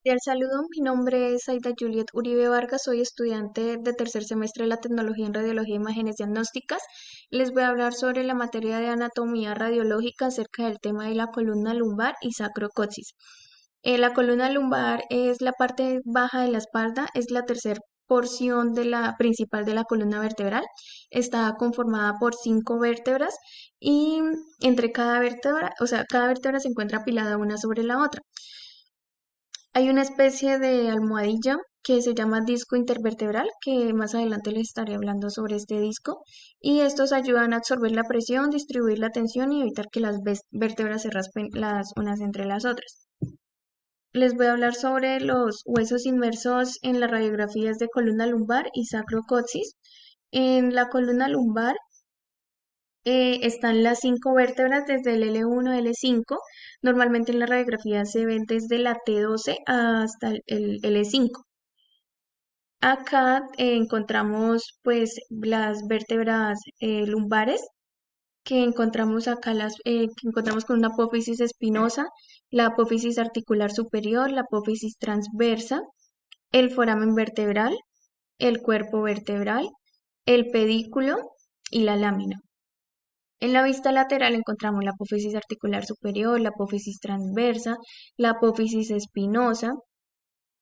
Cordial saludo, mi nombre es Aida Juliet Uribe Vargas, soy estudiante de tercer semestre de la tecnología en radiología e imágenes diagnósticas. Les voy a hablar sobre la materia de anatomía radiológica acerca del tema de la columna lumbar y sacrocoxis. La columna lumbar es la parte baja de la espalda, es la tercera porción de la principal de la columna vertebral. Está conformada por 5 vértebras y entre cada vértebra, o sea, cada vértebra se encuentra apilada una sobre la otra. Hay una especie de almohadilla que se llama disco intervertebral, que más adelante les estaré hablando sobre este disco, y estos ayudan a absorber la presión, distribuir la tensión y evitar que las vértebras se raspen las unas entre las otras. Les voy a hablar sobre los huesos inmersos en las radiografías de columna lumbar y sacrocoxis. En la columna lumbar están las 5 vértebras desde el L1 a L5. Normalmente en la radiografía se ven desde la T12 hasta el L5. Acá encontramos pues las vértebras lumbares que encontramos acá que encontramos con una apófisis espinosa, la apófisis articular superior, la apófisis transversa, el foramen vertebral, el cuerpo vertebral, el pedículo y la lámina. En la vista lateral encontramos la apófisis articular superior, la apófisis transversa, la apófisis espinosa,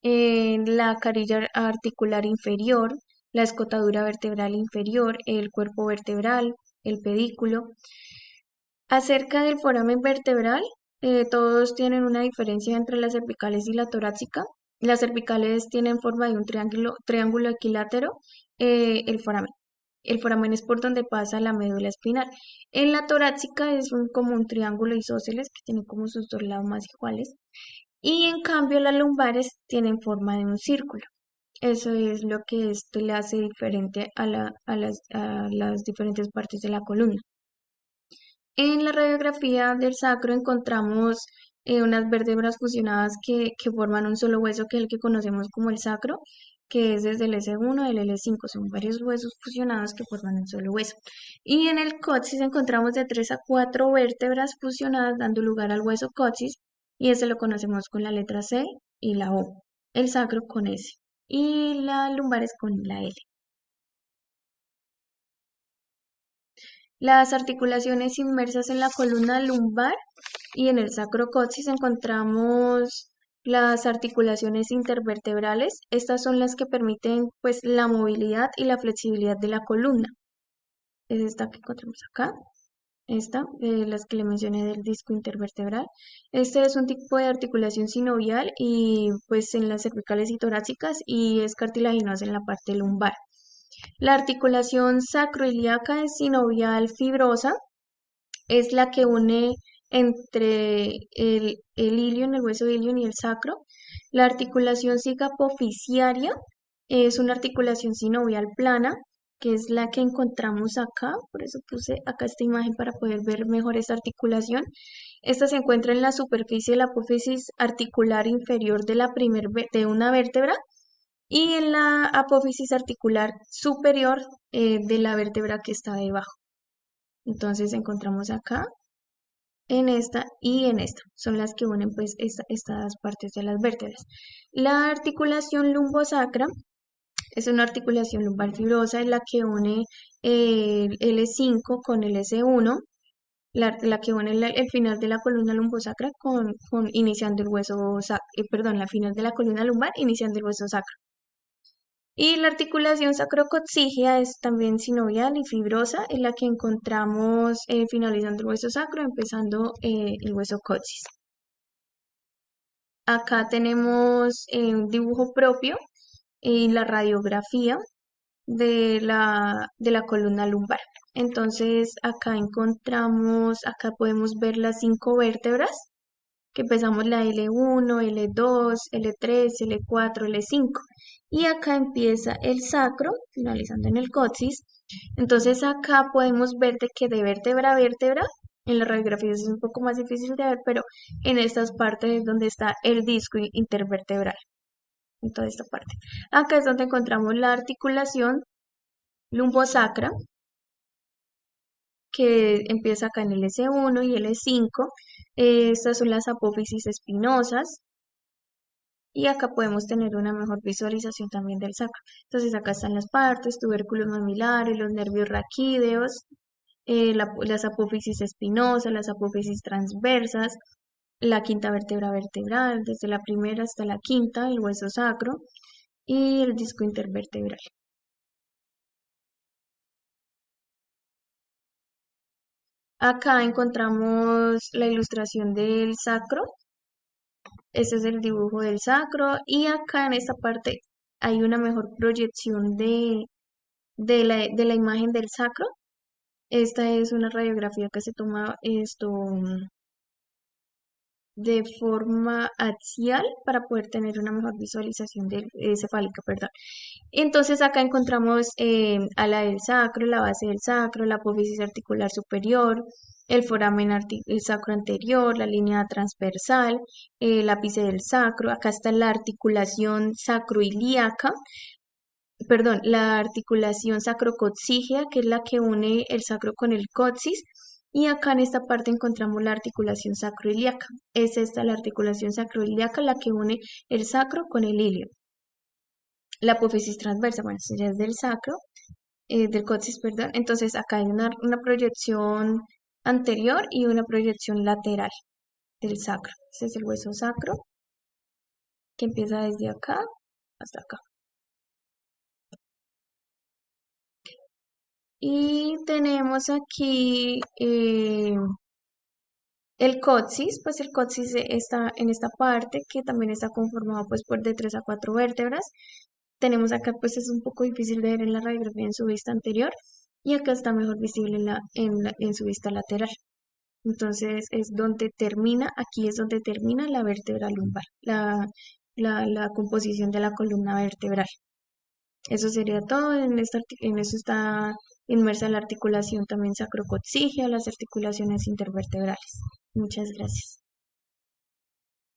la carilla articular inferior, la escotadura vertebral inferior, el cuerpo vertebral, el pedículo. Acerca del foramen vertebral, todos tienen una diferencia entre las cervicales y la torácica. Las cervicales tienen forma de un triángulo equilátero, el foramen. El foramen es por donde pasa la médula espinal. En la torácica es como un triángulo isósceles que tiene como sus dos lados más iguales. Y en cambio las lumbares tienen forma de un círculo. Eso es lo que esto le hace diferente a las diferentes partes de la columna. En la radiografía del sacro encontramos unas vértebras fusionadas que forman un solo hueso, que es el que conocemos como el sacro, que es desde el S1 al L5. Son varios huesos fusionados que forman un solo hueso. Y en el coxis encontramos de 3 a 4 vértebras fusionadas, dando lugar al hueso coxis, y ese lo conocemos con la letra C y la O. El sacro con S y la lumbares con la L. Las articulaciones inmersas en la columna lumbar y en el sacrocoxis encontramos las articulaciones intervertebrales. Estas son las que permiten pues la movilidad y la flexibilidad de la columna. Es esta que encontramos acá, esta, las que le mencioné del disco intervertebral. Este es un tipo de articulación sinovial y pues en las cervicales y torácicas y es cartilaginosa en la parte lumbar. La articulación sacroiliaca es sinovial fibrosa, es la que une entre el ilion, el hueso ilion y el sacro. La articulación cicapoficiaria es una articulación sinovial plana, que es la que encontramos acá, por eso puse acá esta imagen para poder ver mejor esta articulación. Esta se encuentra en la superficie de la apófisis articular inferior de de una vértebra y en la apófisis articular superior de la vértebra que está debajo. Entonces encontramos acá, en esta y en esta. Son las que unen pues estas partes de las vértebras. La articulación lumbosacra es una articulación lumbar fibrosa, es la que une el L5 con el S1, la que une el final de la columna lumbosacra con iniciando el hueso perdón, la final de la columna lumbar iniciando el hueso sacro. Y la articulación sacrocoxígea es también sinovial y fibrosa, es la que encontramos finalizando el hueso sacro, empezando el hueso coxis. Acá tenemos un dibujo propio y la radiografía de la columna lumbar. Entonces acá podemos ver las 5 vértebras, que empezamos la L1, L2, L3, L4, L5. Y acá empieza el sacro, finalizando en el coxis. Entonces acá podemos ver de que de vértebra a vértebra, en las radiografías es un poco más difícil de ver, pero en estas partes es donde está el disco intervertebral, en toda esta parte. Acá es donde encontramos la articulación lumbosacra, que empieza acá en el S1 y el S5. Estas son las apófisis espinosas, y acá podemos tener una mejor visualización también del sacro. Entonces acá están las partes, tubérculos mamilares, los nervios raquídeos, las apófisis espinosas, las apófisis transversas, la quinta vértebra vertebral, desde la primera hasta la quinta, el hueso sacro y el disco intervertebral. Acá encontramos la ilustración del sacro. Este es el dibujo del sacro y acá en esta parte hay una mejor proyección de la imagen del sacro. Esta es una radiografía que se toma esto de forma axial para poder tener una mejor visualización cefálica, perdón. Entonces acá encontramos ala del sacro, la base del sacro, la apófisis articular superior, el foramen el sacro anterior, la línea transversal, el ápice del sacro. Acá está la articulación sacroiliaca, perdón, la articulación sacrococcígea, que es la que une el sacro con el coxis. Y acá en esta parte encontramos la articulación sacroiliaca. Es esta la articulación sacroiliaca la que une el sacro con el ilio. La apófisis transversa, bueno, esto ya es del sacro, del coxis, perdón. Entonces acá hay una proyección anterior y una proyección lateral del sacro. Este es el hueso sacro que empieza desde acá hasta acá. Y tenemos aquí el coxis, pues el coxis está en esta parte que también está conformado pues por de 3 a 4 vértebras. Tenemos acá, pues es un poco difícil de ver en la radiografía en su vista anterior y acá está mejor visible en su vista lateral. Entonces es donde termina, aquí es donde termina la vértebra lumbar, la composición de la columna vertebral. Eso sería todo. En eso está inmersa la articulación también sacrococcígea, las articulaciones intervertebrales. Muchas gracias.